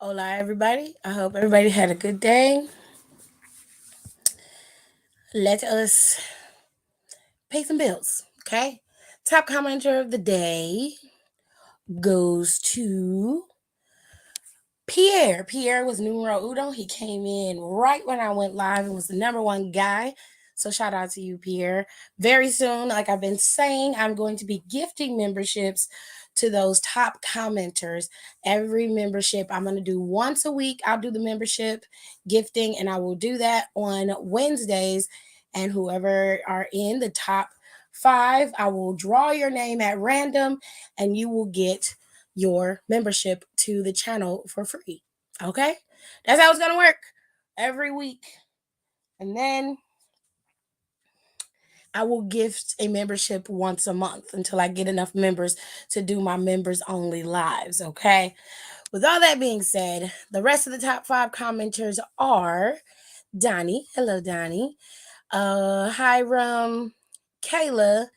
Hola, everybody. I hope everybody had a good day. Let us pay some bills, okay? Top commenter of the day goes to Pierre. Pierre was numero uno. He came in right when I went live and was the number one guy. So shout out to you, Pierre. Very soon, like I've been saying, I'm going to be gifting memberships to those top commenters. Every membership I'm going to do once a week. I'll do the membership gifting, and I will do that on Wednesdays. And whoever are in the top five, I will draw your name at random, and you will get your membership to the channel for free. Okay? That's how it's going to work every week. And then I will gift a membership once a month until I get enough members to do my members only lives. Okay? With all that being said, the rest of the top five commenters are Donnie. Hello, Donnie. Hiram, Kayla,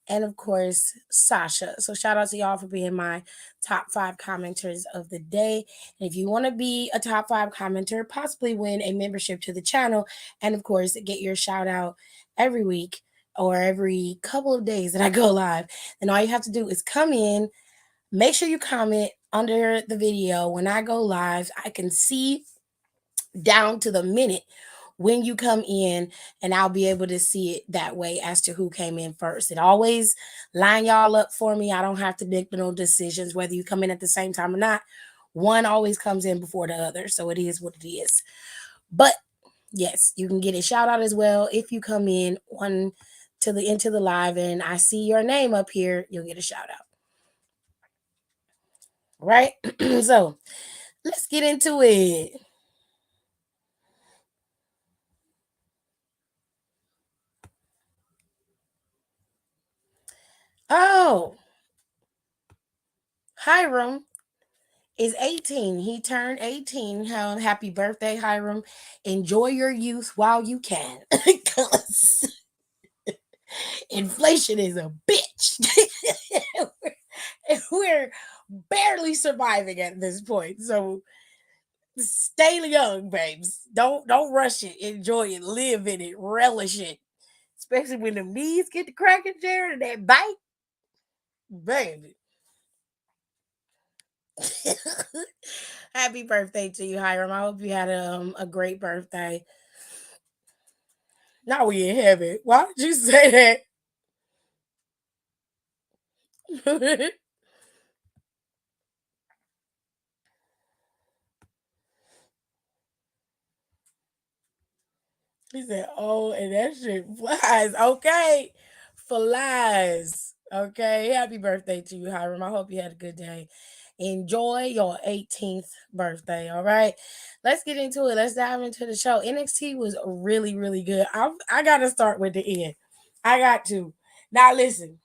and of course, Sasha. So shout out to y'all for being my top five commenters of the day. And if you want to be a top five commenter, possibly win a membership to the channel, and of course, get your shout out every week or every couple of days that I go live, then all you have to do is come in, make sure you comment under the video when I go live. I can see down to the minute when you come in, and I'll be able to see it that way as to who came in first. It always line y'all up for me. I don't have to make no decisions whether you come in at the same time or not. One always comes in before the other, so it is what it is. But yes, you can get a shout out as well if you come in one to the into the live and I see your name up here. You'll get a shout out. Right? So let's get into it. Oh, Hiram is 18. He turned 18. Happy birthday, Hiram. Enjoy your youth while you can. Because inflation is a bitch. We're barely surviving at this point. So stay young, babes. Don't rush it. Enjoy it. Live in it. Relish it. Especially when the knees get to cracking, Jared, and that bite. Baby. Happy birthday to you, Hiram. I hope you had a great birthday. Now we in heaven. Why did you say that? He said, "Oh, and that shit flies." Okay, flies. Okay, happy birthday to you, Hiram. I hope you had a good day. Enjoy your 18th birthday. All right, let's get into it. Let's dive into the show. NXT was really, really good. I got to start with the end. I got to. Now listen,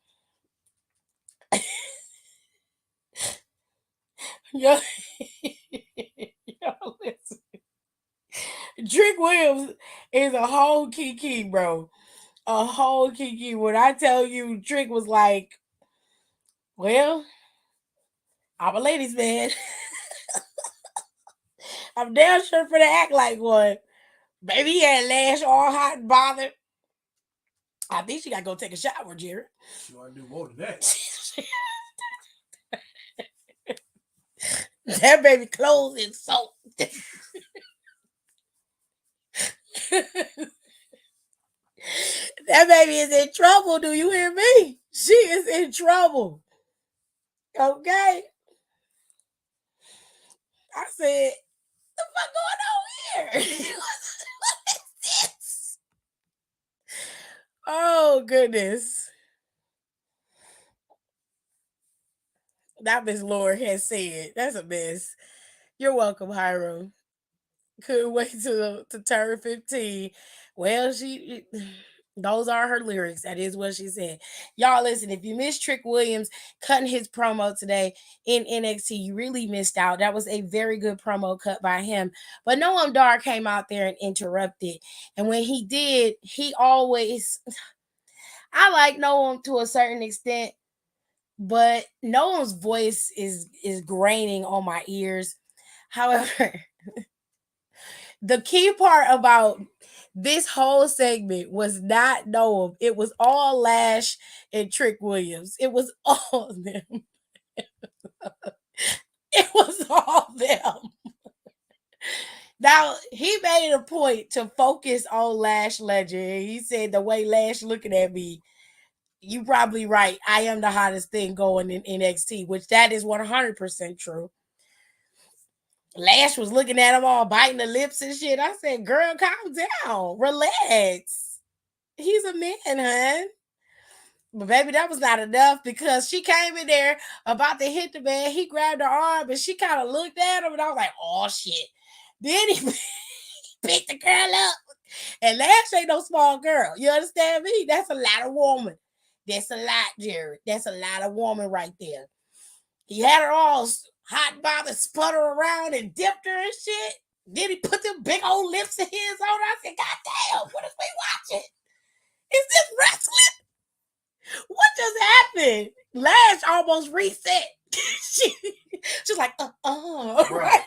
yo, yo, listen. Trick Williams is a whole kiki, bro. A whole kiki. When I tell you, Trick was like, "Well, I'm a ladies' man. I'm damn sure for to act like one." Baby, he had lash all hot and bothered. I think she got to go take a shower, Jared. She want to do more than that. That baby clothes is soaked. That baby is in trouble. Do you hear me? She is in trouble. Okay. I said, "The fuck going on here? What is this?" Oh goodness. That Miss Lord has said. That's a mess. You're welcome, Hiram. Couldn't wait to turn 15. Well, she those are her lyrics. That is what she said. Y'all listen, if you missed Trick Williams cutting his promo today in NXT, you really missed out. That was a very good promo cut by him. But Noam Dar came out there and interrupted. And when he did, he always I like Noam to a certain extent, but Noam's voice is graining on my ears. However, the key part about this whole segment was not Noam. It was all Lash and Trick Williams. It was all them. It was all them. Now he made a point to focus on Lash Legend. He said the way Lash looking at me, you probably right. I am the hottest thing going in NXT, which that is 100% true. Lash was looking at him all biting the lips and shit. I said, girl, calm down. Relax. He's a man, hun. But baby, that was not enough because she came in there about to hit the man. He grabbed her arm and she kind of looked at him and I was like, oh shit. Then he picked the girl up. And Lash ain't no small girl. You understand me? That's a lot of woman. That's a lot, Jared. That's a lot of woman right there. He had her all hot bothered, sputter around and dipped her and shit. Then he put them big old lips of his on her. I said, God damn, what is we watching? Is this wrestling? What just happened? Lash almost reset. She's like, right.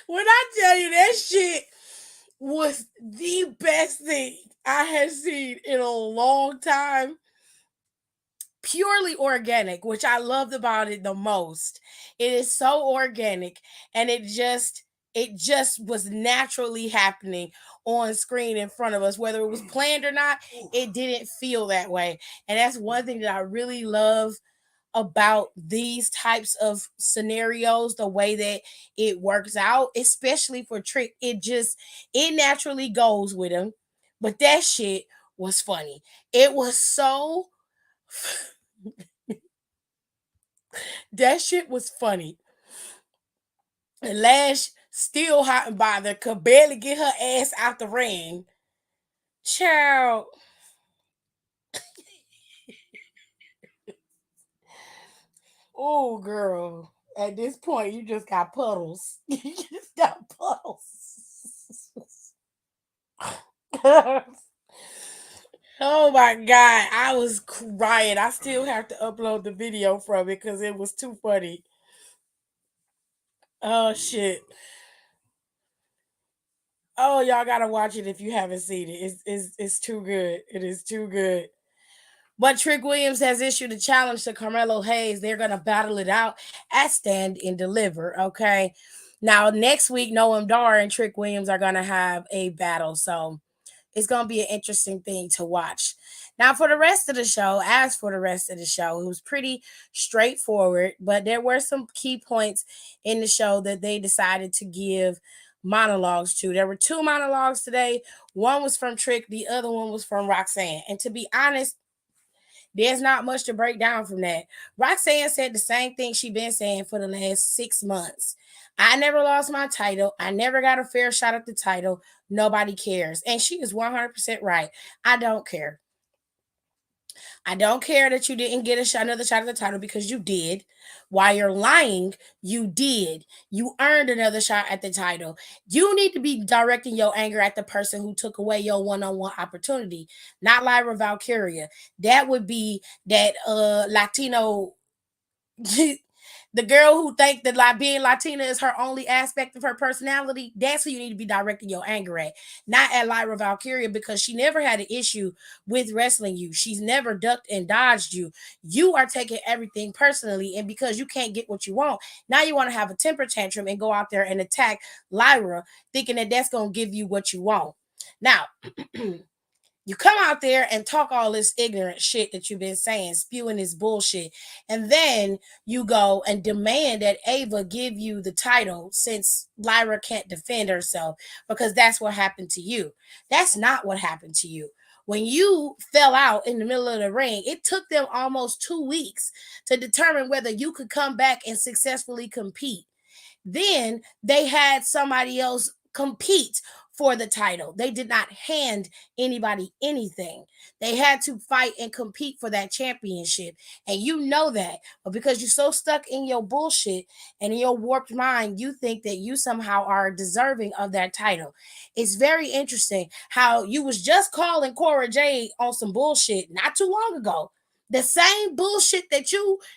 When I tell you that shit was the best thing I had seen in a long time, purely organic, which I loved about it the most. It is so organic and it just was naturally happening on screen in front of us, whether it was planned or not. It didn't feel that way, and that's one thing that I really love about these types of scenarios, the way that it works out, especially for Trick. It naturally goes with him. But that shit was funny. It was so that shit was funny. And Lash still hot and bothered, could barely get her ass out the ring. Child. Oh, girl. At this point, you just got puddles. You just got puddles. Oh my God. I was crying. I still have to upload the video from it because it was too funny. Oh, shit. Oh, y'all gotta watch it if you haven't seen it. It's too good. It is too good. But Trick Williams has issued a challenge to Carmelo Hayes. They're gonna battle it out at Stand and Deliver. Okay. Now next week, Noam Dar and Trick Williams are gonna have a battle. So it's gonna be an interesting thing to watch. Now, for the rest of the show, as for the rest of the show, it was pretty straightforward, but there were some key points in the show that they decided to give monologues to. There were two monologues today. One was from Trick, the other one was from Roxanne. And to be honest, there's not much to break down from that. Roxanne said the same thing she been saying for the last 6 months. I never lost my title. I never got a fair shot at the title. Nobody cares. And she is 100% right. I don't care. I don't care that you didn't get another shot at the title because you did. While you're lying, you did. You earned another shot at the title. You need to be directing your anger at the person who took away your one-on-one opportunity, not Lyra Valkyria. That would be that Latino the girl who think that like being Latina is her only aspect of her personality. That's who you need to be directing your anger at, not at Lyra Valkyria, because she never had an issue with wrestling you. She's never ducked and dodged you. You are taking everything personally, and because you can't get what you want, now you want to have a temper tantrum and go out there and attack Lyra, thinking that that's gonna give you what you want. Now. You come out there and talk all this ignorant shit that you've been saying, spewing this bullshit, and then you go and demand that Ava give you the title since Lyra can't defend herself, because that's what happened to you. That's not what happened to you. When you fell out in the middle of the ring, it took them almost 2 weeks to determine whether you could come back and successfully compete. Then they had somebody else compete for the title. They did not hand anybody anything. They had to fight and compete for that championship. And you know that. But because you're so stuck in your bullshit and in your warped mind, you think that you somehow are deserving of that title. It's very interesting how you was just calling Cora Jade on some bullshit not too long ago. The same bullshit that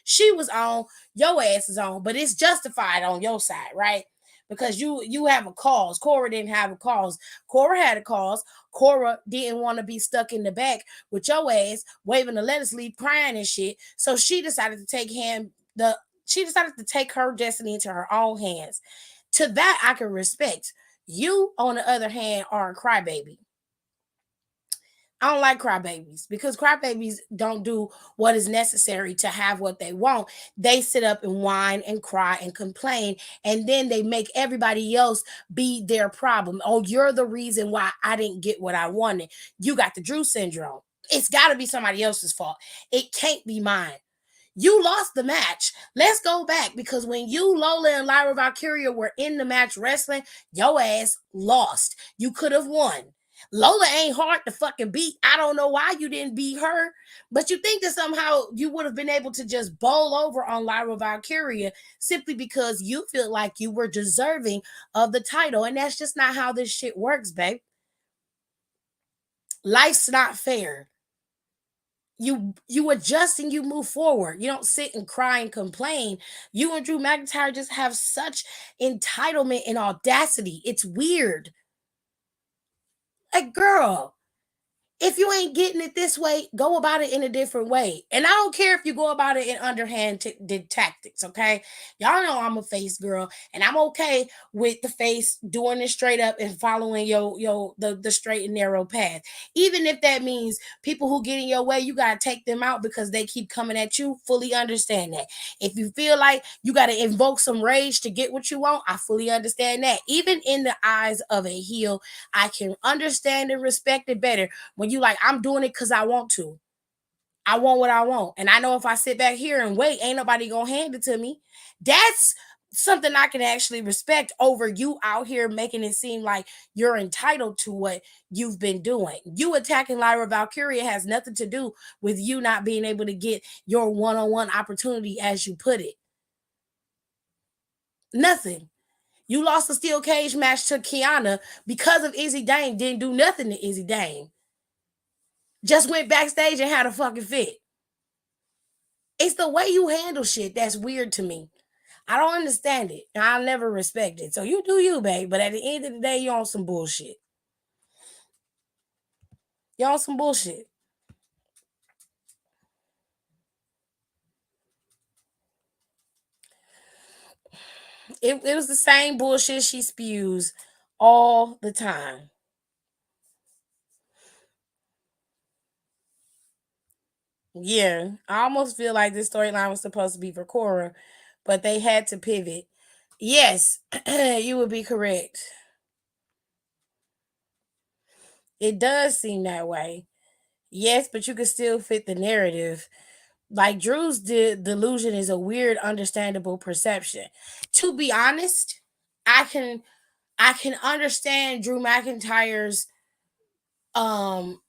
she was on, your ass is on, but it's justified on your side, right? Because you have a cause. Cora didn't have a cause. Cora had a cause. Cora didn't want to be stuck in the back with your ass waving the let us leave crying and shit. So she decided to take her destiny into her own hands. To that I can respect. You, on the other hand, are a crybaby. I don't like crybabies because crybabies don't do what is necessary to have what they want. They sit up and whine and cry and complain, and then they make everybody else be their problem. Oh, you're the reason why I didn't get what I wanted. You got the Drew syndrome. It's got to be somebody else's fault. It can't be mine. You lost the match. Let's go back because when you, Lola, and Lyra Valkyria were in the match wrestling, your ass lost. You could have won. Lola ain't hard to fucking beat. I don't know why you didn't beat her, but you think that somehow you would have been able to just bowl over on Lyra Valkyria simply because you feel like you were deserving of the title. And that's just not how this shit works, babe. Life's not fair. You adjust and you move forward. You don't sit and cry and complain. You and Drew McIntyre just have such entitlement and audacity. It's weird. Like, girl, if you ain't getting it this way, go about it in a different way. And I don't care if you go about it in underhand tactics, okay? Y'all know I'm a face girl, and I'm okay with the face doing it straight up and following the straight and narrow path. Even if that means people who get in your way, you gotta take them out because they keep coming at you. Fully understand that. If you feel like you gotta invoke some rage to get what you want, I fully understand that. Even in the eyes of a heel, I can understand and respect it better when you like, I'm doing it because I want to. I want what I want. And I know if I sit back here and wait, ain't nobody gonna hand it to me. That's something I can actually respect over you out here making it seem like you're entitled to what you've been doing. You attacking Lyra Valkyria has nothing to do with you not being able to get your one-on-one opportunity, as you put it. Nothing. You lost a steel cage match to Kiana because of Izzy Dane. Didn't do nothing to Izzy Dane. Just went backstage and had a fucking fit. It's the way you handle shit that's weird to me. I don't understand it. And I'll never respect it. So you do you, babe. But at the end of the day, you're on some bullshit. You're on some bullshit. It was the same bullshit she spews all the time. Yeah, I almost feel like this storyline was supposed to be for Cora, but they had to pivot. Yes, you would be correct. It does seem that way. Yes, but you can still fit the narrative. Like Drew's delusion is a weird, understandable perception. To be honest, I can understand Drew McIntyre's um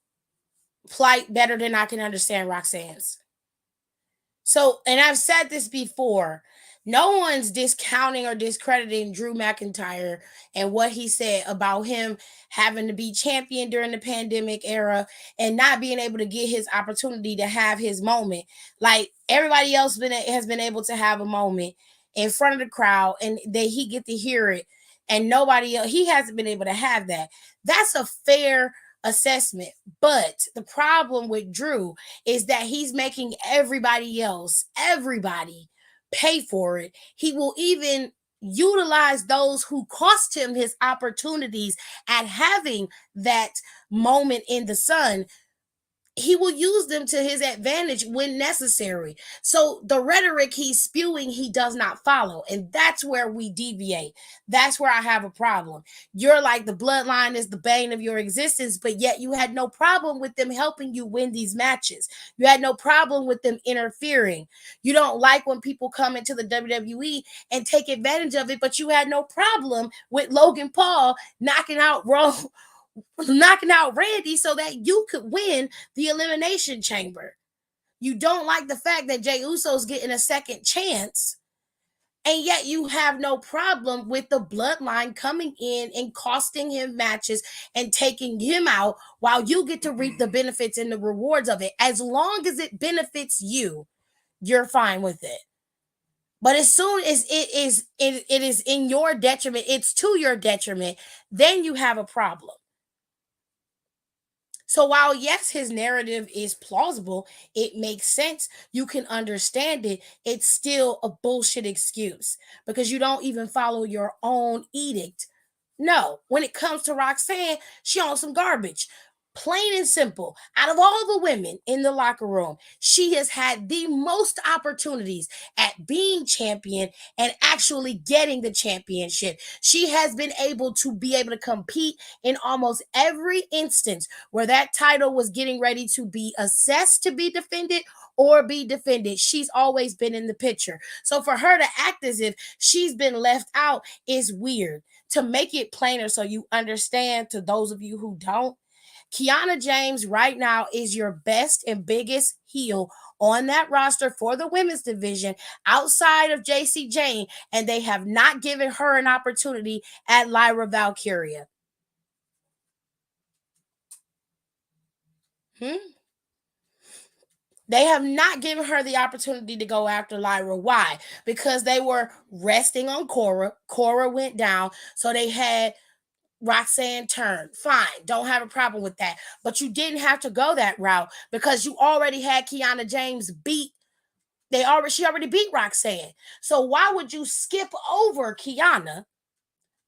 plight better than I can understand Roxanne's. So, and I've said this before, no one's discounting or discrediting Drew McIntyre and what he said about him having to be champion during the pandemic era and not being able to get his opportunity to have his moment. Like everybody else has been able to have a moment in front of the crowd and he get to hear it, and nobody else, he hasn't been able to have that. That's a fair assessment. But the problem with Drew is that he's making everybody pay for it. He will even utilize those who cost him his opportunities at having that moment in the sun. He will use them to his advantage when necessary. So the rhetoric he's spewing, he does not follow. And that's where we deviate. That's where I have a problem. You're like, the bloodline is the bane of your existence, but yet you had no problem with them helping you win these matches. You had no problem with them interfering. You don't like when people come into the WWE and take advantage of it, but you had no problem with Logan Paul knocking out Randy so that you could win the Elimination Chamber. You don't like the fact that Jey Uso's getting a second chance And yet you have no problem with the bloodline coming in and costing him matches and taking him out while you get to reap the benefits and the rewards of it. As long as it benefits you, you're fine with it. But as soon as it is in your detriment, it's to your detriment, then you have a problem. So while yes, his narrative is plausible, it makes sense, you can understand it, it's still a bullshit excuse because you don't even follow your own edict. No, when it comes to Roxanne, she on some garbage. Plain and simple. Out of all the women in the locker room, she has had the most opportunities at being champion and actually getting the championship. She has been able to compete in almost every instance where that title was getting ready to be assessed to be defended or be defended. She's always been in the picture. So for her to act as if she's been left out is weird. To make it plainer so you understand, to those of you who don't, Kiana James right now is your best and biggest heel on that roster for the women's division outside of JC Jane, and they have not given her an opportunity at Lyra Valkyria. They have not given her the opportunity to go after Lyra. Why? Because they were resting on Cora. Cora went down, so they had Roxanne turn. Fine, don't have a problem with that. But you didn't have to go that route because you already had Kiana James beat. She already beat Roxanne. So why would you skip over Kiana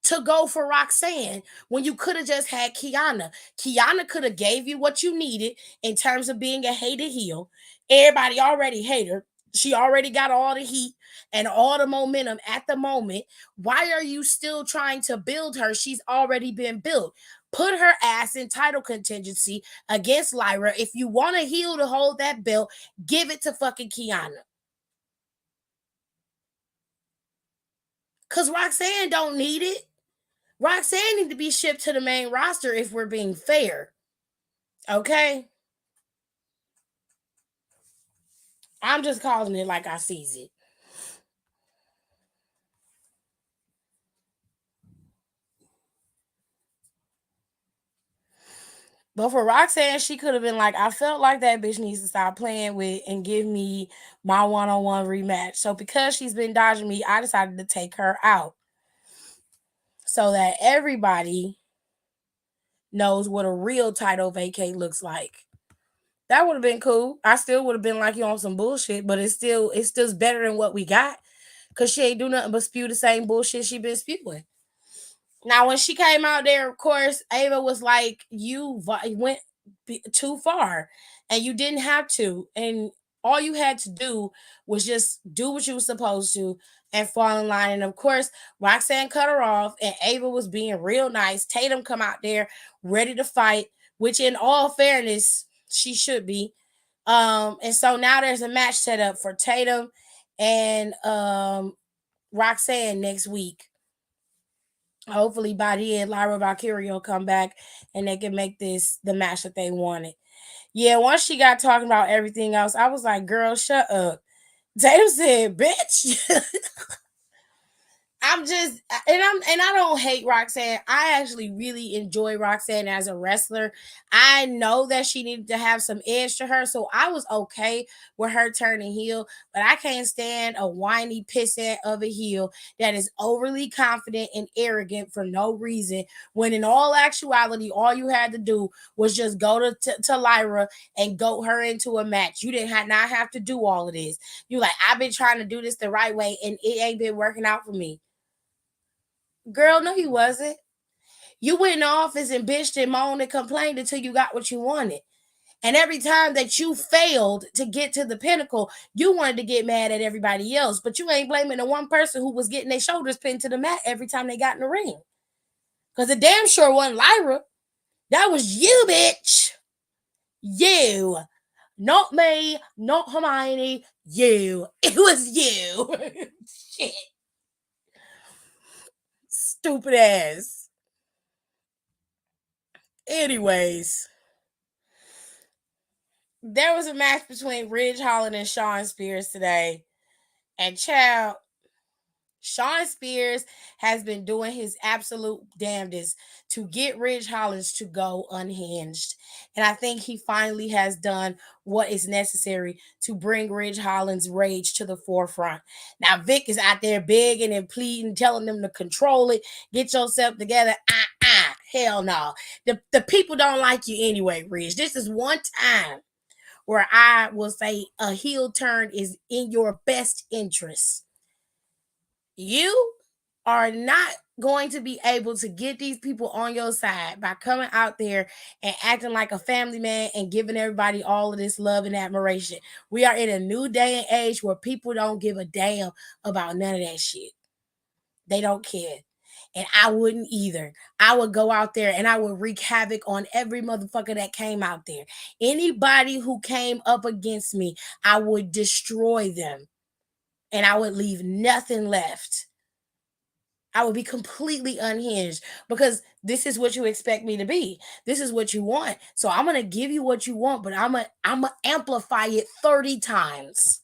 to go for Roxanne when you could have just had Kiana? Kiana could have gave you what you needed in terms of being a hated heel. Everybody already hate her. She already got all the heat and all the momentum at the moment. Why are you still trying to build her? She's already been built. Put her ass in title contingency against Lyra. If you want a heel to hold that belt, give it to fucking Kiana. Because Roxanne don't need it. Roxanne need to be shipped to the main roster if we're being fair. Okay? I'm just calling it like I sees it. But for Roxanne, she could have been like, I felt like that bitch needs to stop playing with and give me my one-on-one rematch. So because she's been dodging me, I decided to take her out so that everybody knows what a real title vacate looks like. That would have been cool. I still would have been like, you on some bullshit, but it's still better than what we got. Cause she ain't do nothing but spew the same bullshit she been spewing. Now, when she came out there, of course, Ava was like, you went too far and you didn't have to. And all you had to do was just do what you were supposed to and fall in line. And of course, Roxanne cut her off and Ava was being real nice. Tatum come out there ready to fight, which in all fairness, she should be. And so now there's a match set up for Tatum and Roxanne next week. Hopefully by the end, Lyra Valkyria will come back and they can make this the match that they wanted. Yeah, once she got talking about everything else, I was like, girl, shut up. Tatum said, bitch. I don't hate Roxanne. I actually really enjoy Roxanne as a wrestler. I know that she needed to have some edge to her, so I was okay with her turning heel, but I can't stand a whiny pissant of a heel that is overly confident and arrogant for no reason, when in all actuality, all you had to do was just go to Lyra and goat her into a match. You didn't not have to do all of this. You like, I've been trying to do this the right way and it ain't been working out for me. Girl, no, you wasn't. You went in the office and bitched and moaned and complained until you got what you wanted. And every time that you failed to get to the pinnacle, you wanted to get mad at everybody else. But you ain't blaming the one person who was getting their shoulders pinned to the mat every time they got in the ring. Because it damn sure wasn't Lyra. That was you, bitch. You. Not me, not Hermione. You. It was you. Shit. Stupid ass. Anyways, there was a match between Ridge Holland and Sean Spears today. And child, Sean Spears has been doing his absolute damnedest to get Ridge Hollins to go unhinged. And I think he finally has done what is necessary to bring Ridge Hollins' rage to the forefront. Now, Vic is out there begging and pleading, telling them to control it, get yourself together. Hell no. The people don't like you anyway, Ridge. This is one time where I will say a heel turn is in your best interest. You are not going to be able to get these people on your side by coming out there and acting like a family man and giving everybody all of this love and admiration. We are in a new day and age where people don't give a damn about none of that shit. They don't care. And I wouldn't either. I would go out there and I would wreak havoc on every motherfucker that came out there. Anybody who came up against me, I would destroy them. And I would leave nothing left. I would be completely unhinged because this is what you expect me to be. This is what you want. So I'm going to give you what you want, but I'm going to amplify it 30 times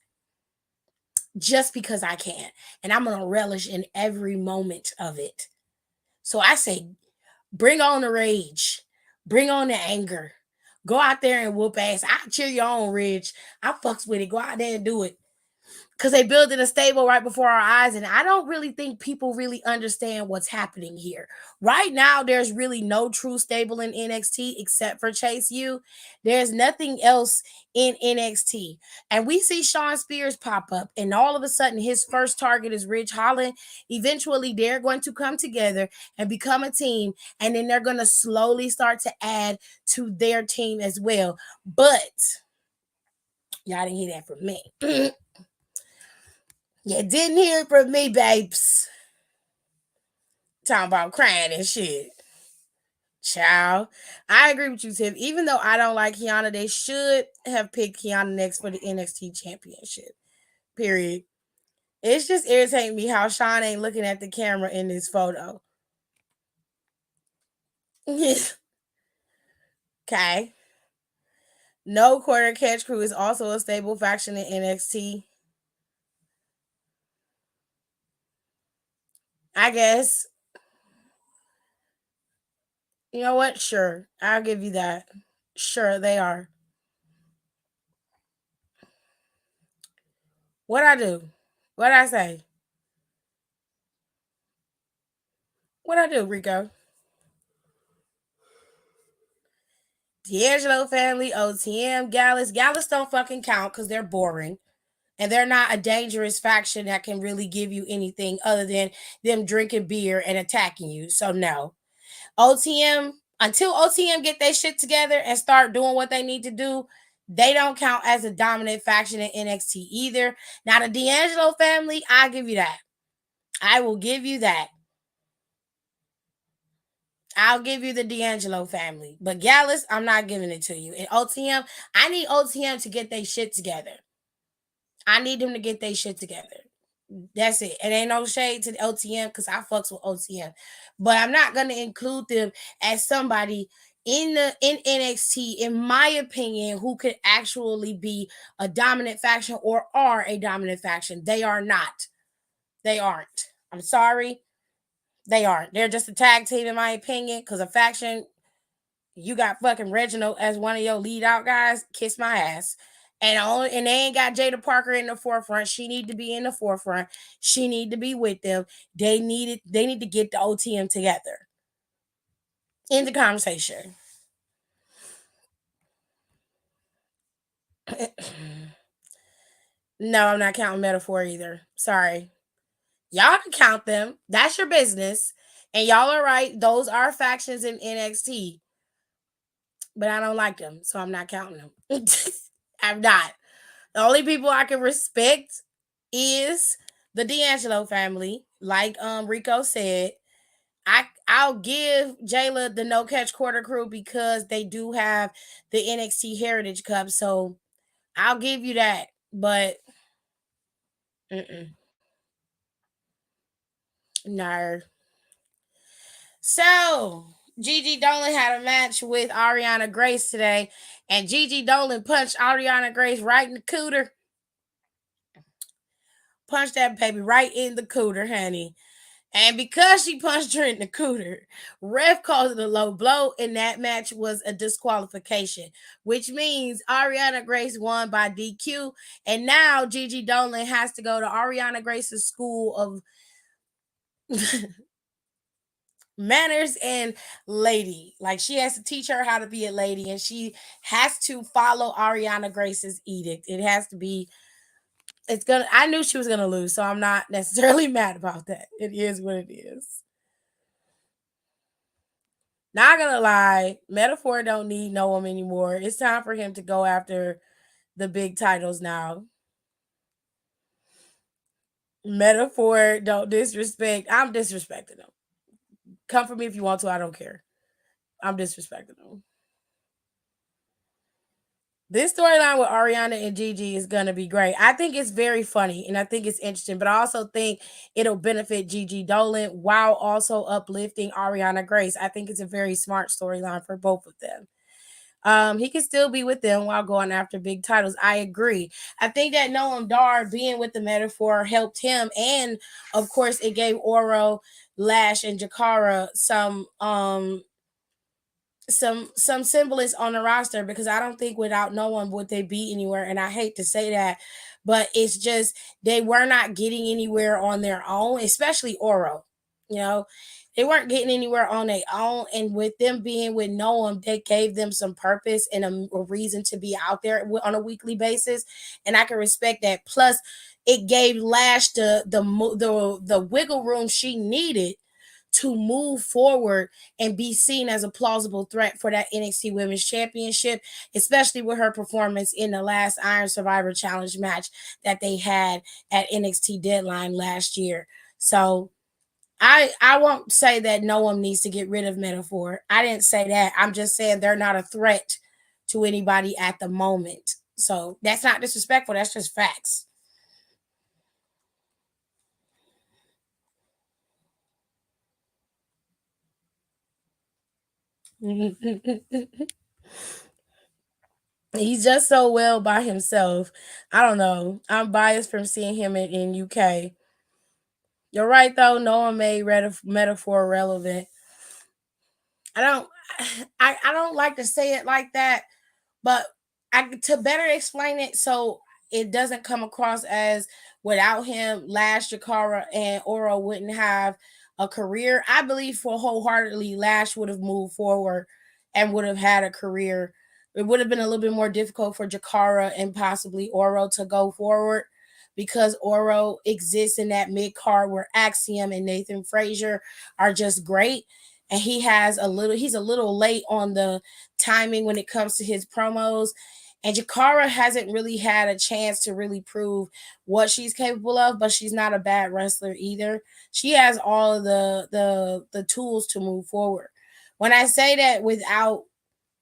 just because I can. And I'm going to relish in every moment of it. So I say, bring on the rage. Bring on the anger. Go out there and whoop ass. I cheer you on, Ridge. I fucks with it. Go out there and do it. Because they built in a stable right before our eyes. And I don't really think people really understand what's happening here. Right now, there's really no true stable in NXT except for Chase U. There's nothing else in NXT. And we see Sean Spears pop up. And all of a sudden, his first target is Ridge Holland. Eventually, they're going to come together and become a team. And then they're going to slowly start to add to their team as well. But y'all didn't hear that from me. You didn't hear it from me, babes. Talking about crying and shit. Child. I agree with you, Tiff. Even though I don't like Kiana, they should have picked Kiana next for the NXT championship. Period. It's just irritating me how Sean ain't looking at the camera in this photo. Okay. No quarter catch crew is also a stable faction in NXT. I guess. You know what? Sure. I'll give you that. Sure, they are. What I do? What I say? What I do, Rico? D'Angelo family, OTM, Gallus. Gallus don't fucking count because they're boring. And they're not a dangerous faction that can really give you anything other than them drinking beer and attacking you. So no. OTM, until OTM get their shit together and start doing what they need to do, they don't count as a dominant faction in NXT either. Now the D'Angelo family, I'll give you that. I will give you that. I'll give you the D'Angelo family. But Gallus, I'm not giving it to you. And OTM, I need OTM to get their shit together. I need them to get their shit together. That's it. It ain't no shade to the OTM because I fucks with OTM. But I'm not gonna include them as somebody in NXT, in my opinion, who could actually be a dominant faction or are a dominant faction. They are not. They aren't. I'm sorry. They aren't. They're just a tag team, in my opinion, because a faction, you got fucking Reginald as one of your lead out guys. Kiss my ass. And they ain't got Jada Parker in the forefront. She need to be in the forefront. She need to be with them. They need to get the OTM together. End the conversation. No, I'm not counting Metaphor either. Sorry. Y'all can count them. That's your business. And y'all are right. Those are factions in NXT. But I don't like them. So I'm not counting them. I'm not. The only people I can respect is the D'Angelo family. Like Rico said, I'll give Jayla the no catch quarter crew because they do have the NXT Heritage Cup. So I'll give you that. But no. So Gigi Dolan had a match with Ariana Grace today, and Gigi Dolan punched Ariana Grace right in the cooter. punched that baby right in the cooter, honey. And because she punched her in the cooter, ref calls it a low blow, and that match was a disqualification, which means Ariana Grace won by DQ. And now Gigi Dolan has to go to Ariana Grace's school of manners and lady. Like she has to teach her how to be a lady, and she has to follow Ariana Grace's edict. It has to be. It's gonna. I knew she was gonna lose, so I'm not necessarily mad about that. It is what it is. Not gonna lie, Metaphor don't need Noam anymore. It's time for him to go after the big titles now. Metaphor don't disrespect. I'm disrespecting him. Come for me if you want to. I don't care. I'm disrespecting him. This storyline with Ariana and Gigi is gonna be great. I think it's very funny and I think it's interesting, but I also think it'll benefit Gigi Dolan while also uplifting Ariana Grace. I think it's a very smart storyline for both of them. He can still be with them while going after big titles. I agree. I think that Noam Dar being with the Metaphor helped him, and of course, it gave Oro, Lash, and Jakara some semblance on the roster, because I don't think without no one would they be anywhere. And I hate to say that, but it's just they were not getting anywhere on their own, especially Oro. You know, they weren't getting anywhere on their own, and with them being with no one, they gave them some purpose and a reason to be out there on a weekly basis, and I can respect that. Plus, it gave Lash the wiggle room she needed to move forward and be seen as a plausible threat for that NXT Women's Championship, especially with her performance in the last Iron Survivor Challenge match that they had at NXT Deadline last year. So I won't say that no one needs to get rid of Metaphor. I didn't say that. I'm just saying they're not a threat to anybody at the moment. So that's not disrespectful. That's just facts. He's just so well by himself. I don't know. I'm biased from seeing him in UK. You're right though. No one made metaphor relevant. I don't. I don't like to say it like that, but to better explain it so it doesn't come across as without him, Lash, Jakara, and Oro wouldn't have a career. I believe for wholeheartedly Lash would have moved forward and would have had a career. It would have been a little bit more difficult for Jakara and possibly Oro to go forward because Oro exists in that mid card where Axiom and Nathan Frazier are just great. And he's a little late on the timing when it comes to his promos. And Jakara hasn't really had a chance to really prove what she's capable of, but she's not a bad wrestler either. She has all of the tools to move forward. When I say that without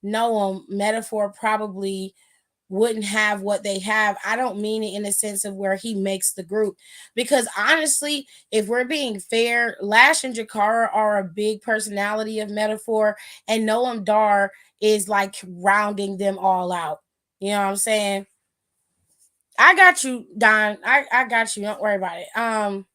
Noam, Metaphor probably wouldn't have what they have. I don't mean it in the sense of where he makes the group. Because honestly, if we're being fair, Lash and Jakara are a big personality of Metaphor, and Noam Dar is like rounding them all out. You know what I'm saying? I got you, Don. I got you. Don't worry about it.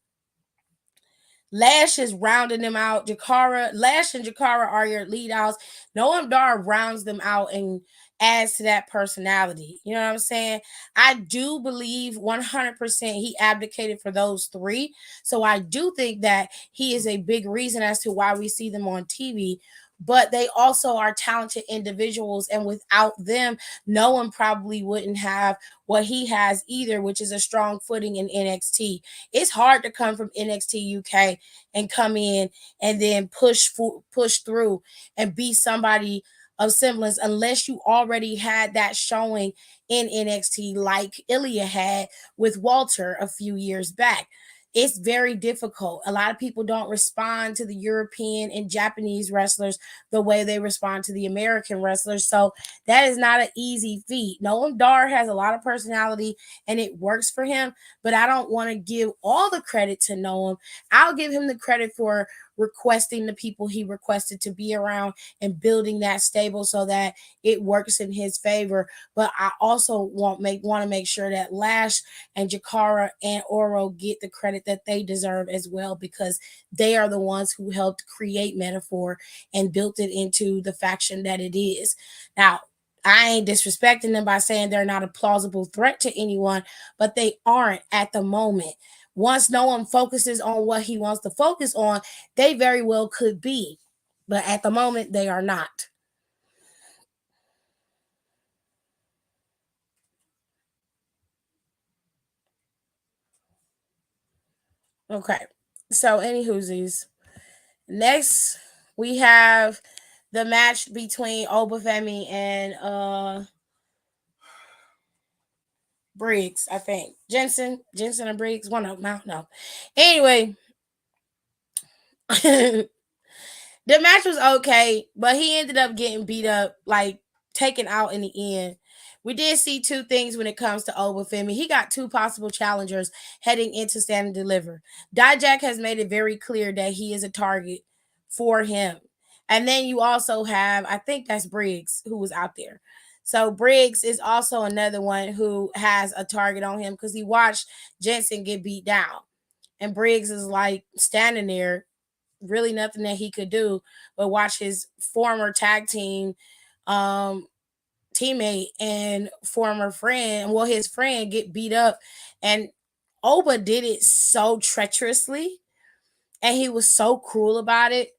Lash is rounding them out. Lash and Jakara are your lead outs. Noam Dar rounds them out and adds to that personality. You know what I'm saying? I do believe 100% he abdicated for those three. So I do think that he is a big reason as to why we see them on TV. But they also are talented individuals. And without them, no one probably wouldn't have what he has either, which is a strong footing in NXT. It's hard to come from NXT UK and come in and then push through and be somebody of semblance unless you already had that showing in NXT like Ilya had with Walter a few years back. It's very difficult. A lot of people don't respond to the European and Japanese wrestlers the way they respond to the American wrestlers. So that is not an easy feat. Noam Dar has a lot of personality and it works for him, but I don't want to give all the credit to Noam. I'll give him the credit for requesting the people he requested to be around and building that stable so that it works in his favor. But I also want to make sure that Lash and Jakara and Oro get the credit that they deserve as well, because they are the ones who helped create Metaphor and built it into the faction that it is. Now, I ain't disrespecting them by saying they're not a plausible threat to anyone, but they aren't at the moment. Once no one focuses on what he wants to focus on, they very well could be. But at the moment, they are not. Okay. So, any whoosies. Next, we have the match between Obafemi and Briggs, I think. Jensen and Briggs, one of them, I don't know. Anyway, the match was okay, but he ended up getting beat up, like taken out in the end. We did see two things when it comes to Obafemi. He got two possible challengers heading into Stand and Deliver. Dijak has made it very clear that he is a target for him. And then you also have, I think that's Briggs who was out there. So Briggs is also another one who has a target on him because he watched Jensen get beat down. And Briggs is like standing there, really nothing that he could do but watch his former tag team um teammate and former friend, well, his friend, get beat up. And Oba did it so treacherously and he was so cruel about it.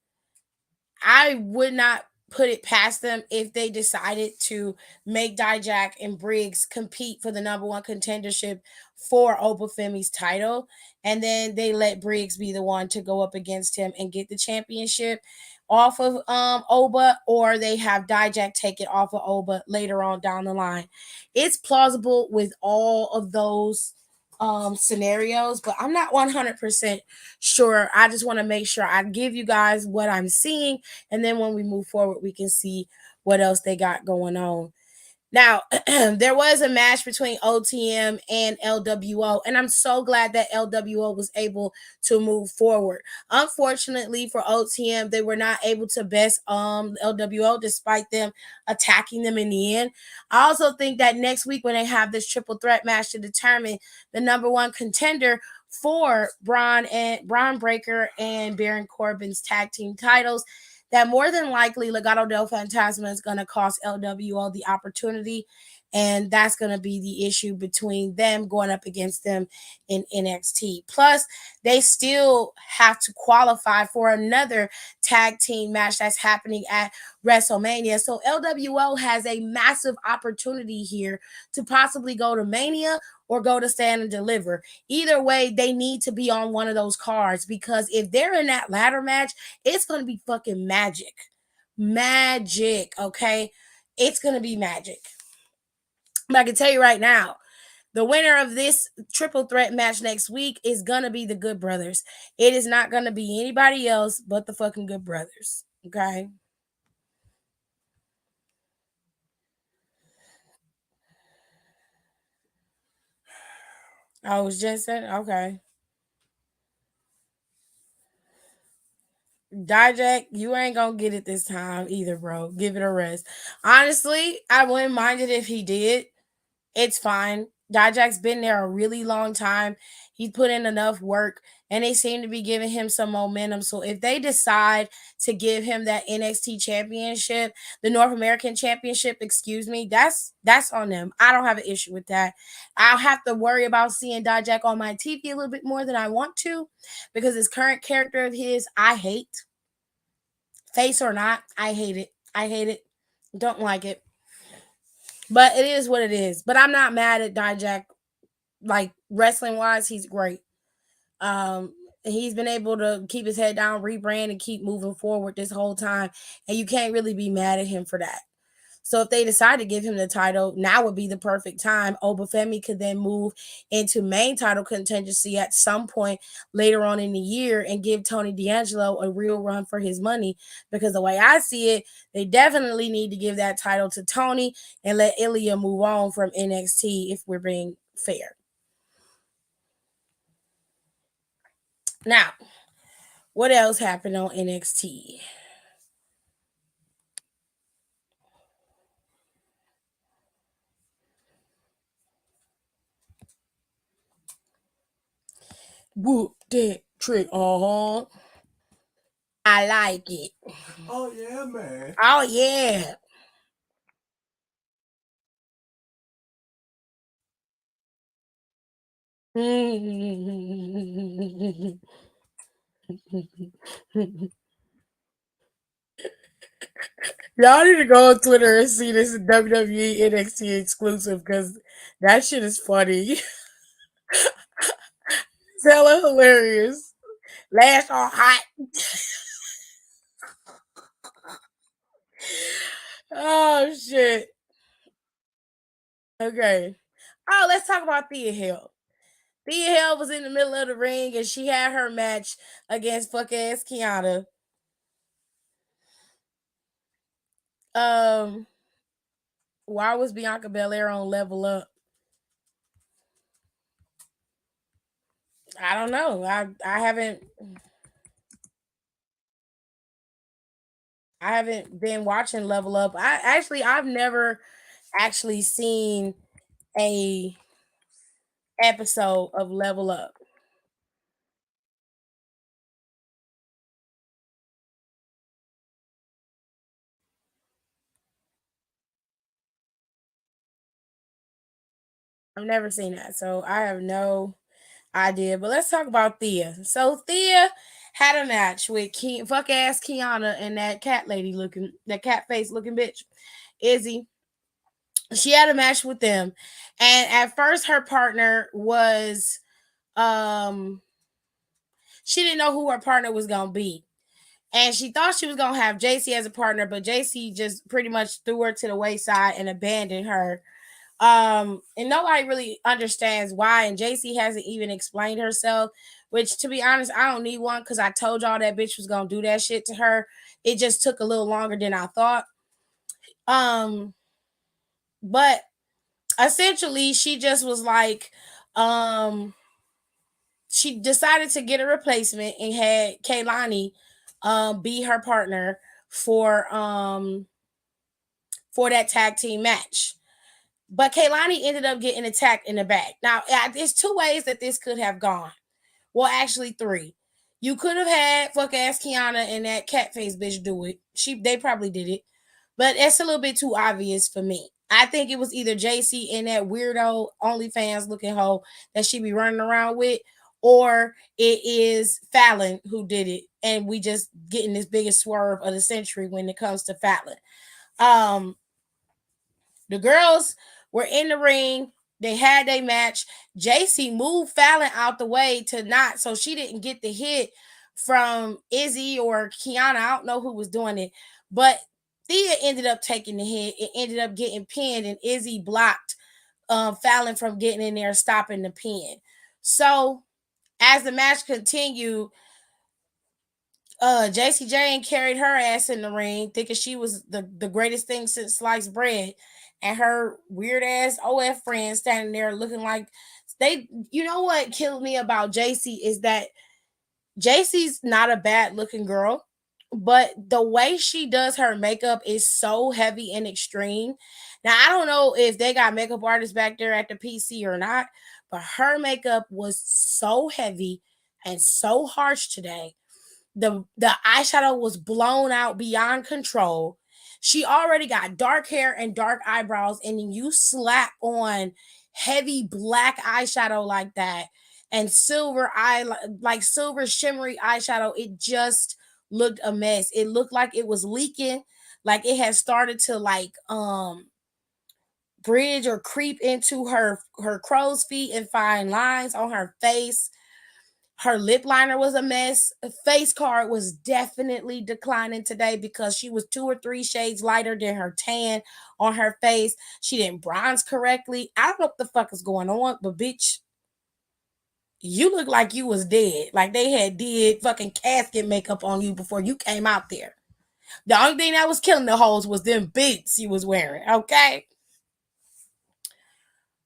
I would not put it past them if they decided to make Dijak and Briggs compete for the number one contendership for Obafemi's title, and then they let Briggs be the one to go up against him and get the championship off of Oba, or they have Dijak take it off of Oba later on down the line. It's plausible with all of those scenarios, but I'm not 100% sure. I just want to make sure I give you guys what I'm seeing, and then when we move forward, we can see what else they got going on. Now, there was a match between OTM and LWO, and I'm so glad that LWO was able to move forward. Unfortunately for OTM, they were not able to best LWO despite them attacking them in the end. I also think that next week when they have this triple threat match to determine the number one contender for Braun Breaker and Baron Corbin's tag team titles, that more than likely Legado del Fantasma is going to cost LWO the opportunity. And that's going to be the issue between them going up against them in NXT. Plus, they still have to qualify for another tag team match that's happening at WrestleMania. So LWO has a massive opportunity here to possibly go to Mania or go to Stand and Deliver. Either way, they need to be on one of those cards, because if they're in that ladder match, it's going to be fucking magic. Magic, okay? It's going to be magic. But I can tell you right now, the winner of this triple threat match next week is going to be the Good Brothers. It is not going to be anybody else but the fucking Good Brothers, okay? Oh, it was Jensen? Okay. Dijak, you ain't gonna get it this time either, bro. Give it a rest. Honestly, I wouldn't mind it if he did. It's fine. Dijak's been there a really long time. He's put in enough work, and they seem to be giving him some momentum. So if they decide to give him that NXT championship, the North American championship, excuse me, that's on them. I don't have an issue with that. I'll have to worry about seeing Dijak on my TV a little bit more than I want to, because his current character of his, I hate. Face or not, I hate it. I hate it. Don't like it. But it is what it is. But I'm not mad at Dijak. Like, wrestling wise, he's great. Um, he's been able to keep his head down, rebrand, and keep moving forward this whole time. And you can't really be mad at him for that. So if they decide to give him the title, now would be the perfect time. Obafemi could then move into main title contingency at some point later on in the year and give Tony D'Angelo a real run for his money. Because the way I see it, they definitely need to give that title to Tony and let Ilya move on from NXT, if we're being fair. Now, What else happened on NXT? Whoop that trick. I like it. Oh yeah, man. Oh yeah. Y'all need to go on Twitter and see this WWE NXT exclusive because that shit is funny. It's hella hilarious. Lash all hot. Oh shit. Okay. Oh, let's talk about Thea Hill. Thea Hill was in the middle of the ring and she had her match against fuck ass Kiana. Um, why was Bianca Belair on Level Up? I don't know. I haven't been watching Level Up. I've never actually seen a episode of Level Up. I've never seen that, so I have no idea. But let's talk about Thea. So Thea had a match with fuck ass Kiana and that cat lady looking, that cat face looking bitch, Izzy. She had a match with them, and at first her partner was um she didn't know who her partner was gonna be. And she thought she was gonna have JC as a partner, but JC just pretty much threw her to the wayside and abandoned her. And nobody really understands why. And JC hasn't even explained herself, which to be honest, I don't need one because I told y'all that bitch was gonna do that shit to her. It just took a little longer than I thought. Um, but essentially she just was like, she decided to get a replacement and had Kaylani be her partner for for that tag team match. But Kaylani ended up getting attacked in the back. Now, there's two ways that this could have gone. Well, actually, three. You could have had fuck ass Kiana and that catface bitch do it. They probably did it, but it's a little bit too obvious for me. I think it was either JC and that weirdo OnlyFans looking hoe that she be running around with, or it is Fallon who did it, and we just getting this biggest swerve of the century when it comes to Fallon. Um, the girls were in the ring. They had their match. JC moved Fallon out the way to not, so she didn't get the hit from Izzy or Kiana. I don't know who was doing it, but Thea ended up taking the hit. It ended up getting pinned, and Izzy blocked Fallon from getting in there, stopping the pin. So as the match continued, JC Jane carried her ass in the ring, thinking she was the greatest thing since sliced bread, and her weird ass OF friend standing there looking like they. You know what killed me about JC is that JC's not a bad looking girl, but the way she does her makeup is so heavy and extreme. Now I don't know if they got makeup artists back there at the PC or not, but her makeup was so heavy and so harsh today. The eyeshadow was blown out beyond control. She already got dark hair and dark eyebrows, and then you slap on heavy black eyeshadow like that and silver eye, like silver shimmery eyeshadow. It just looked a mess. It looked like it was leaking, like it had started to bridge or creep into her crow's feet and find lines on her face. Her lip liner was a mess. Face card was definitely declining today because she was 2 or 3 shades lighter than her tan on her face. She didn't bronze correctly. I don't know what the fuck is going on, but bitch, you look like you was dead. Like they had did fucking casket makeup on you before you came out there. The only thing that was killing the hoes was them boots you was wearing, okay?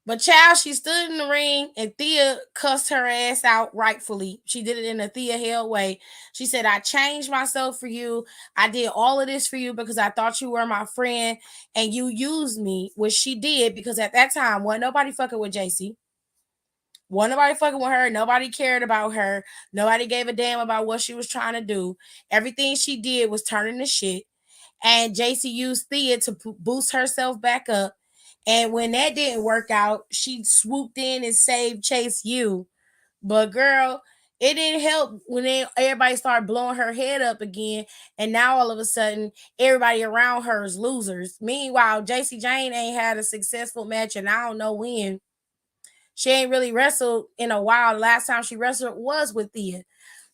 But child, she stood in the ring and Thea cussed her ass out rightfully. She did it in a Thea Hell way. She said, I changed myself for you. I did all of this for you because I thought you were my friend and you used me, which she did because at that time, wasn't nobody fucking with JC. Wasn't nobody fucking with her. Nobody cared about her. Nobody gave a damn about what she was trying to do. Everything she did was turning to shit. And JC used Thea to boost herself back up. And when that didn't work out, she swooped in and saved Chase U. But girl, it didn't help when everybody started blowing her head up again. And now all of a sudden, everybody around her is losers. Meanwhile, JC Jane ain't had a successful match, and I don't know when. She ain't really wrestled in a while. The last time she wrestled was with Thea.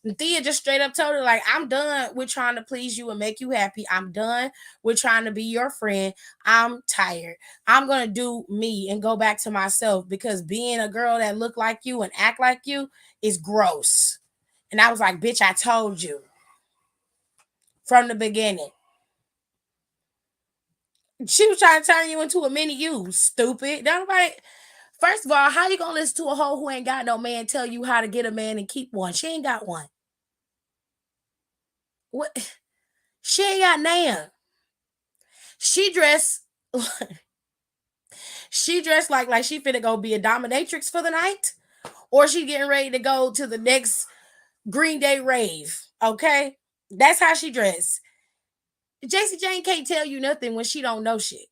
And Thea just straight up told her, like, I'm done with trying to please you and make you happy. I'm done with trying to be your friend. I'm tired. I'm going to do me and go back to myself because being a girl that look like you and act like you is gross. And I was like, bitch, I told you from the beginning. She was trying to turn you into a mini you, stupid. Nobody. First of all, how you gonna listen to a hoe who ain't got no man tell you how to get a man and keep one? She ain't got one. What? She ain't got nan. She dressed. She dressed like she finna go be a dominatrix for the night, or she getting ready to go to the next Green Day rave. Okay, that's how she dressed. JC Jane can't tell you nothing when she don't know shit.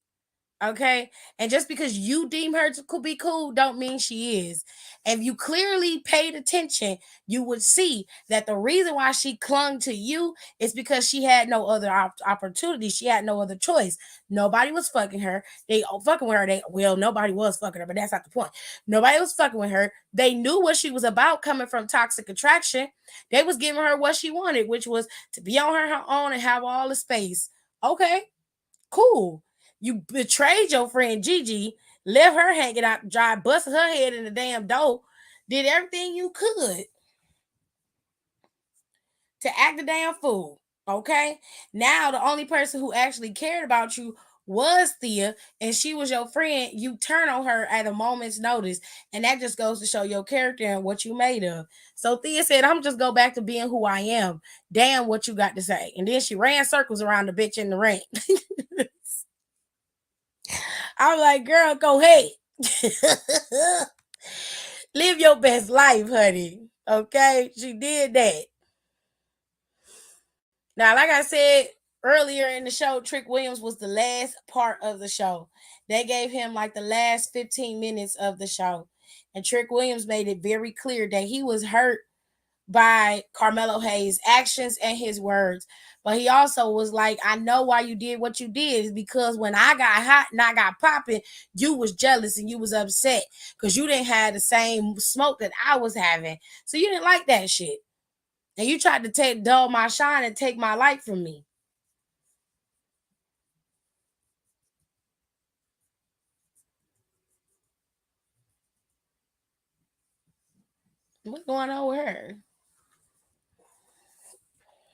Okay. And just because you deem her to be cool, don't mean she is. If you clearly paid attention, you would see that the reason why she clung to you is because she had no other opportunity. She had no other choice. Nobody was fucking her. They fucking with her. Nobody was fucking her, but that's not the point. Nobody was fucking with her. They knew what she was about coming from Toxic Attraction. They was giving her what she wanted, which was to be on her own and have all the space. Okay, cool. You betrayed your friend Gigi, left her hanging out to dry, busted her head in the damn door, did everything you could to act a damn fool. Okay? Now the only person who actually cared about you was Thea, and she was your friend. You turn on her at a moment's notice, and that just goes to show your character and what you made of. So Thea said, I'm just go back to being who I am. Damn what you got to say. And then she ran circles around the bitch in the ring. I'm like, girl, go ahead. Live your best life, honey. Okay? She did that. Now, like I said earlier in the show, Trick Williams was the last part of the show. They gave him like the last 15 minutes of the show. And Trick Williams made it very clear that he was hurt by Carmelo Hayes' actions and his words. But he also was like, I know why you did what you did is because when I got hot and I got popping, you was jealous and you was upset because you didn't have the same smoke that I was having. So you didn't like that shit. And you tried to dull my shine and take my light from me. What's going on with her?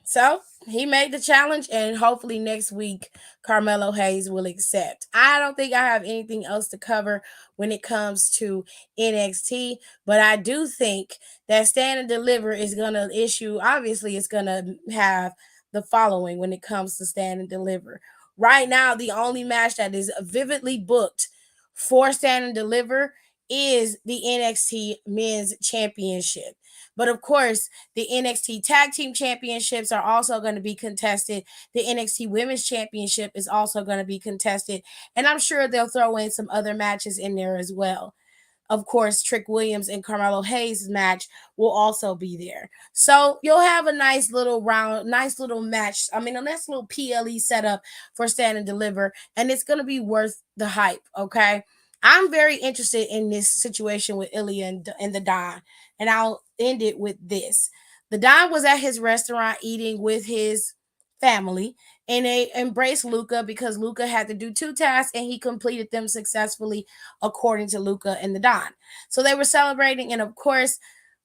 So he made the challenge, and hopefully next week Carmelo Hayes will accept. I don't think I have anything else to cover when it comes to NXT, but I do think that Stand and Deliver is gonna issue. Obviously, it's gonna have the following when it comes to Stand and Deliver. Right now, the only match that is vividly booked for Stand and Deliver is the NXT Men's Championship. But of course, the NXT Tag Team Championships are also going to be contested. The NXT Women's Championship is also going to be contested. And I'm sure they'll throw in some other matches in there as well. Of course, Trick Williams and Carmelo Hayes' match will also be there. So you'll have a nice little nice little match. I mean, a nice little PLE setup for Stand and Deliver. And it's going to be worth the hype, okay? I'm very interested in this situation with Ilya and the Don. And I'll end it with this. The Don was at his restaurant eating with his family, and they embraced Luca because Luca had to do 2 tasks and he completed them successfully according to Luca and the Don. So they were celebrating, and of course,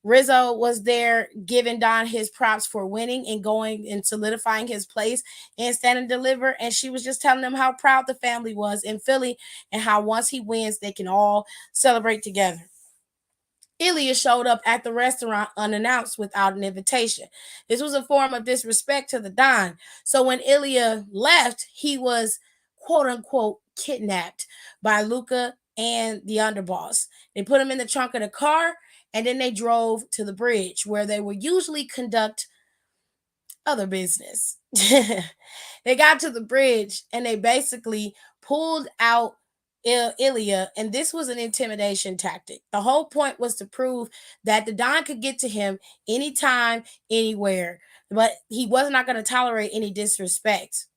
Rizzo was there giving Don his props for winning and going and solidifying his place in Stand and Deliver. And she was just telling him how proud the family was in Philly and how once he wins, they can all celebrate together. Ilya showed up at the restaurant unannounced without an invitation. This was a form of disrespect to the Don. So when Ilya left, he was quote unquote kidnapped by Luca and the underboss. They put him in the trunk of the car and then they drove to the bridge where they would usually conduct other business. They got to the bridge and they basically pulled out Ilya, and this was an intimidation tactic. The whole point was to prove that the Don could get to him anytime, anywhere, but he was not going to tolerate any disrespect.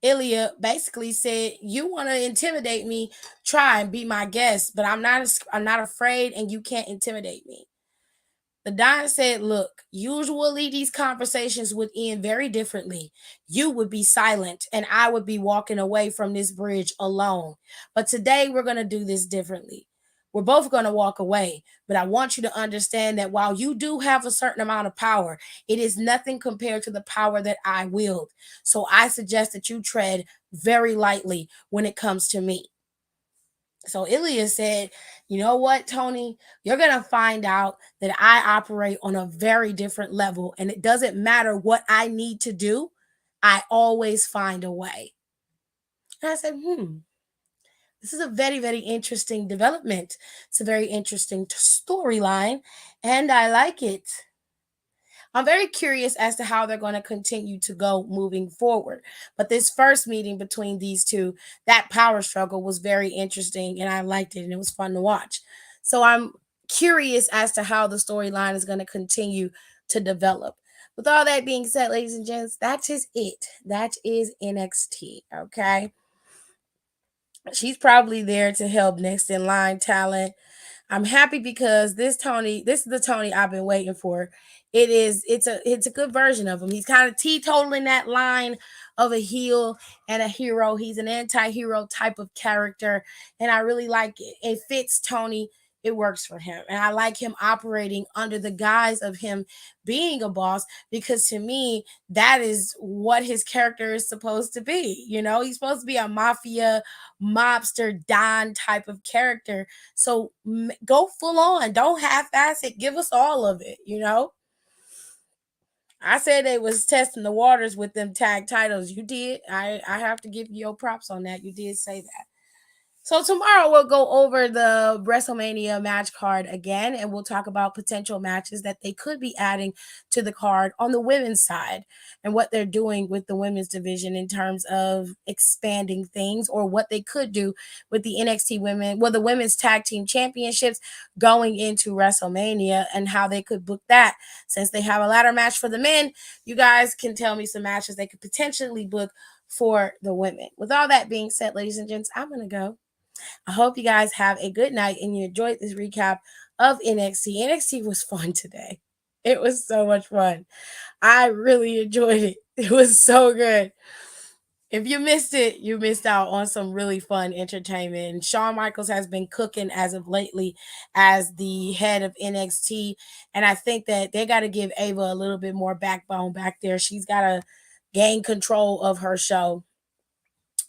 Ilya basically said, "You want to intimidate me? Try and be my guest, but I'm not afraid, and you can't intimidate me." The Don said, "Look, usually these conversations would end very differently. You would be silent, and I would be walking away from this bridge alone. But today, we're going to do this differently. We're both going to walk away. But I want you to understand that while you do have a certain amount of power, it is nothing compared to the power that I wield. So I suggest that you tread very lightly when it comes to me." So Ilya said, "You know what, Tony? You're going to find out that I operate on a very different level, and it doesn't matter what I need to do, I always find a way." And I said, this is a very, very interesting development. It's a very interesting storyline, and I like it. I'm very curious as to how they're going to continue to go moving forward. But this first meeting between these two, that power struggle was very interesting and I liked it and it was fun to watch. So I'm curious as to how the storyline is going to continue to develop. With all that being said, ladies and gents, that is it. That is NXT. Okay. She's probably there to help next in line talent. I'm happy because this is the Tony I've been waiting for. It's a good version of him. He's kind of teetotaling that line of a heel and a hero. He's an anti-hero type of character, and I really like it. It fits Tony. It works for him. And I like him operating under the guise of him being a boss because to me, that is what his character is supposed to be. You know, he's supposed to be a mafia mobster Don type of character, so go full on. Don't half-ass it. Give us all of it, you know? I said they was testing the waters with them tag titles. You did. I have to give you your props on that. You did say that. So tomorrow we'll go over the WrestleMania match card again, and we'll talk about potential matches that they could be adding to the card on the women's side and what they're doing with the women's division in terms of expanding things or what they could do with the NXT women, well, the women's tag team championships going into WrestleMania and how they could book that. Since they have a ladder match for the men, you guys can tell me some matches they could potentially book for the women. With all that being said, ladies and gents, I'm going to go. I hope you guys have a good night and you enjoyed this recap of NXT. NXT was fun today. It was so much fun. I really enjoyed it. It was so good. If you missed it, you missed out on some really fun entertainment. And Shawn Michaels has been cooking as of lately as the head of NXT. And I think that they got to give Ava a little bit more backbone back there. She's got to gain control of her show.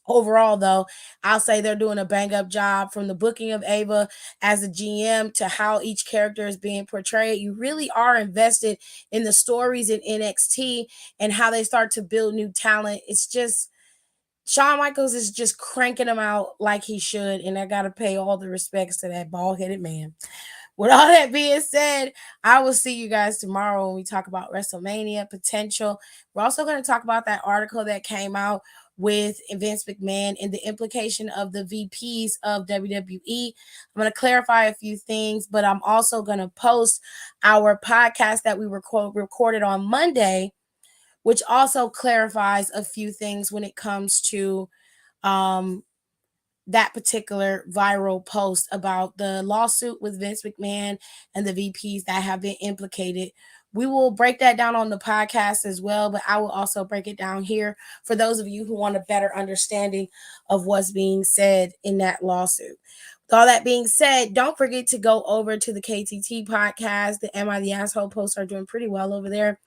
Overall, though, I'll say they're doing a bang up job from the booking of Ava as a GM to how each character is being portrayed. You really are invested in the stories in NXT and how they start to build new talent. It's just Shawn Michaels is just cranking them out like he should, and I got to pay all the respects to that bald headed man. With all that being said, I will see you guys tomorrow when we talk about WrestleMania potential. We're also going to talk about that article that came out with Vince McMahon and the implication of the VPs of WWE. I'm going to clarify a few things, but I'm also going to post our podcast that we recorded on Monday, which also clarifies a few things when it comes to um, that particular viral post about the lawsuit with Vince McMahon and the VPs that have been implicated. We will break that down on the podcast as well, but I will also break it down here for those of you who want a better understanding of what's being said in that lawsuit. With all that being said, don't forget to go over to the KTT podcast. The Am I the Asshole posts are doing pretty well over there.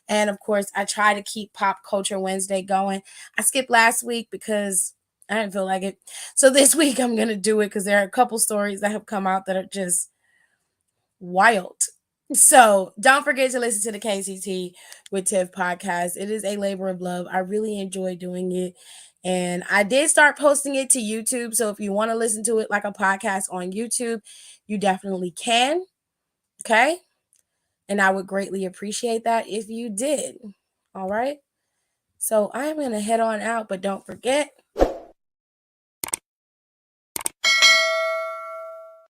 And of course, I try to keep Pop Culture Wednesday going. I skipped last week because I didn't feel like it. So this week I'm going to do it because there are a couple stories that have come out that are just wild. So don't forget to listen to the KCT with Tiff podcast. It is a labor of love. I really enjoy doing it. And I did start posting it to YouTube. So if you want to listen to it like a podcast on YouTube, you definitely can. Okay. And I would greatly appreciate that if you did. All right. So I'm going to head on out, but don't forget